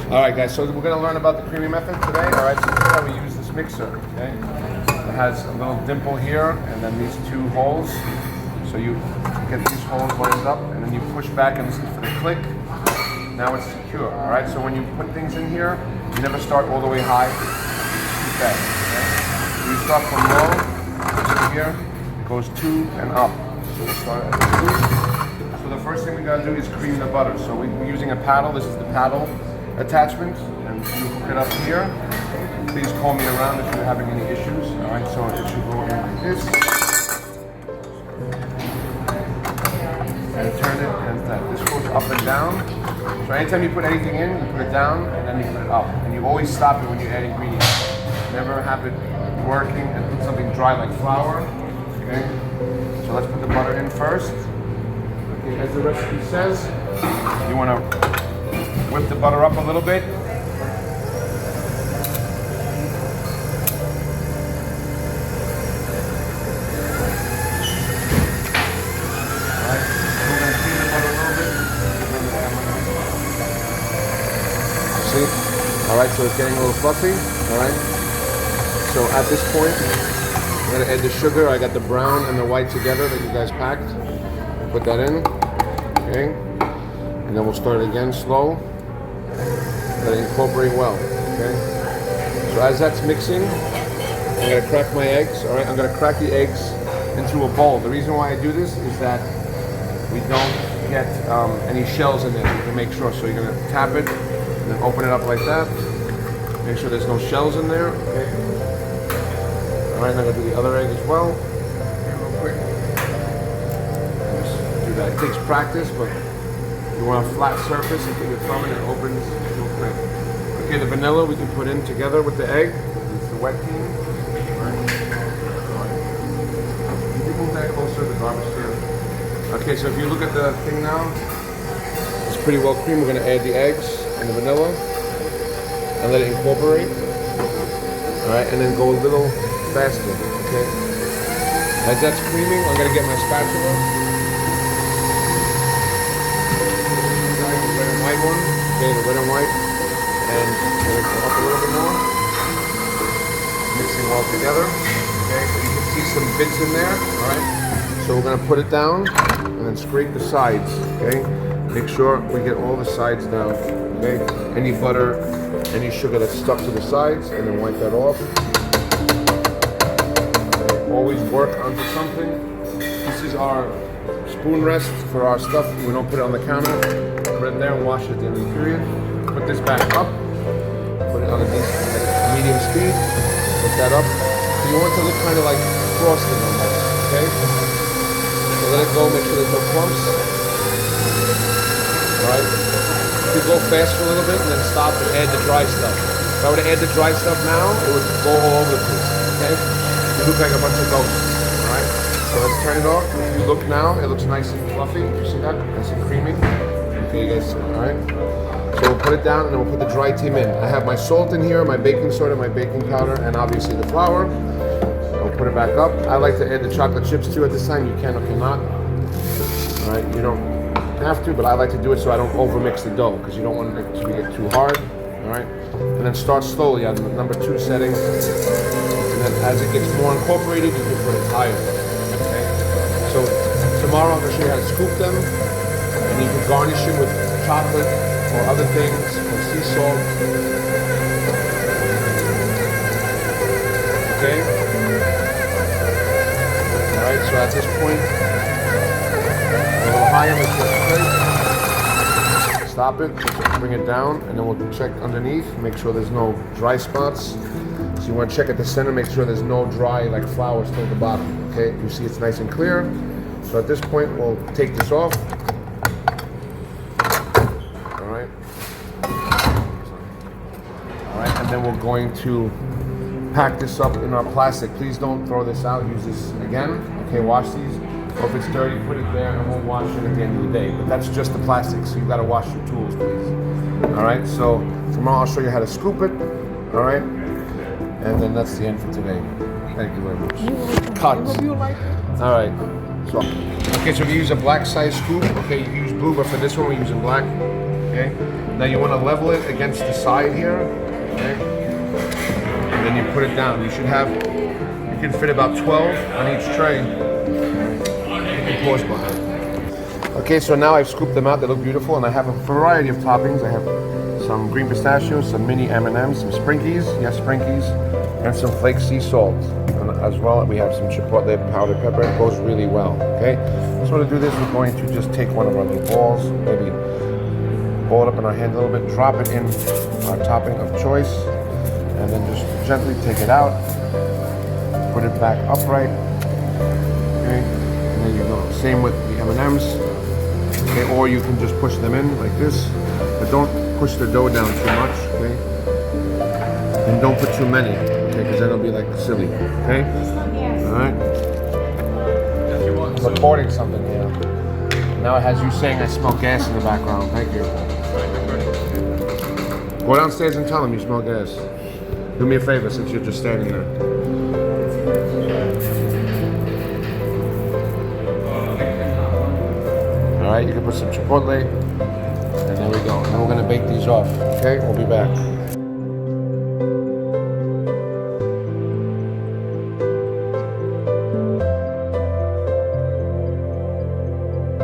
All right, guys, so we're going to learn about the creamy method today. All right, so this is how we use this mixer, okay? It has a little dimple here and then these two holes. So you get these holes lined up and then you push back and this is for the click. Now it's secure, all right? So when you put things in here, you never start all the way high. Keep that, okay? You start from low, to here, it goes 2 and up. So we'll start at the 2. So the first thing we gotta do is cream the butter. So we're using a paddle. This is the paddle attachment, and you hook it up here. Please call me around if you're having any issues. All right, so it should go in like this, and turn it and that. This goes up and down. So anytime you put anything in, you put it down and then you put it up, and you always stop it when you add ingredients. Never have it working and put something dry like flour. Okay, so let's put the butter in first. Okay, as the recipe says, you want to whip the butter up a little bit. Alright, we're going to clean the butter a little bit. See? Alright, so it's getting a little fluffy. Alright. So at this point, I'm going to add the sugar. I got the brown and the white together that you guys packed. Put that in. Okay. And then we'll start again slow. Let it incorporate well, okay? So as that's mixing, I'm gonna crack my eggs, all right? I'm gonna crack the eggs into a bowl. The reason why I do this is that we don't get any shells in there. You can make sure. So you're gonna tap it, and then open it up like that. Make sure there's no shells in there, okay? All right, and I'm gonna do the other egg as well. Okay, real quick. Just do that. It takes practice, but you want a flat surface and put your thumb in and it opens real quick. Okay, the vanilla we can put in together with the egg. It's the wet team. Alright. Can you move that closer, the garbage can? Okay, so if you look at the thing now, it's pretty well creamed. We're going to add the eggs and the vanilla and let it incorporate. Alright, and then go a little faster. Okay. As that's creaming, I'm going to get my spatula. White one, okay, the red and white, and let it go up a little bit more, mixing all together, okay, so you can see some bits in there, alright, so we're going to put it down, and then scrape the sides, okay, make sure we get all the sides down, okay, any butter, any sugar that's stuck to the sides, and then wipe that off, okay. Always work onto something. This is our spoon rest for our stuff. We don't put it on the counter. Put it in there and wash it at the end of the period. Put this back up. Put it on a medium speed. Put that up. So you want it to look kind of like frosting almost, okay? So let it go, make sure there's no clumps. Alright? You could go fast for a little bit and then stop and add the dry stuff. If I were to add the dry stuff now, it would go all over the place, okay? You look like a bunch of ghosts, alright? So let's turn it off. If you look now, it looks nice and fluffy. You see that? Nice and creamy. Okay, you guys, all right? So we'll put it down and then we'll put the dry team in. I have my salt in here, my baking soda, my baking powder, and obviously the flour. We'll put it back up. I like to add the chocolate chips too at this time. You can or cannot. All right, you don't have to, but I like to do it so I don't overmix the dough because you don't want it to get too hard. All right? And then start slowly on the number 2 setting. And then as it gets more incorporated, you can put it higher. Okay? So tomorrow I'm going to show you how to scoop them. And you can garnish them with chocolate or other things, or sea salt. Okay? Alright, so at this point, a little higher, let's get stop it, bring it down, and then we'll check underneath, make sure there's no dry spots. So you want to check at the center, make sure there's no dry like flour still at the bottom. Okay, you see it's nice and clear. So at this point, we'll take this off. Alright, and then we're going to pack this up in our plastic. Please don't throw this out, use this again. Okay, wash these. Or if it's dirty, put it there and we'll wash it at the end of the day. But that's just the plastic, so you gotta wash your tools, please. Alright, so tomorrow I'll show you how to scoop it. Alright? And then that's the end for today. Thank you very much. Cut. Alright. So, okay, so we use a black size scoop. Okay, you use blue, but for this one we're using black. Okay, okay? Now you want to level it against the side here, okay? And then you put it down. You can fit about 12 on each tray. You can pause button. Okay, so now I've scooped them out. They look beautiful, and I have a variety of toppings. I have some green pistachios, some mini M&Ms, some Sprinkies, yes, Sprinkies, and some flake sea salt. And as well, we have some chipotle powdered pepper. It goes really well, okay? So to do this, we're going to just take one of our little balls, maybe ball it up in our hand a little bit, drop it in our topping of choice, and then just gently take it out, put it back upright, okay? And there you go. Same with the M&Ms, okay? Or you can just push them in like this, but don't push the dough down too much, okay? And don't put too many, okay? Because then it'll be like silly, okay? All right. I'm recording something here. Now it has you saying I smell gas in the background. Thank you. Go downstairs and tell him you smell gas. Do me a favor since you're just standing there. All right, you can put some chipotle, and there we go. Now we're gonna bake these off. Okay, we'll be back.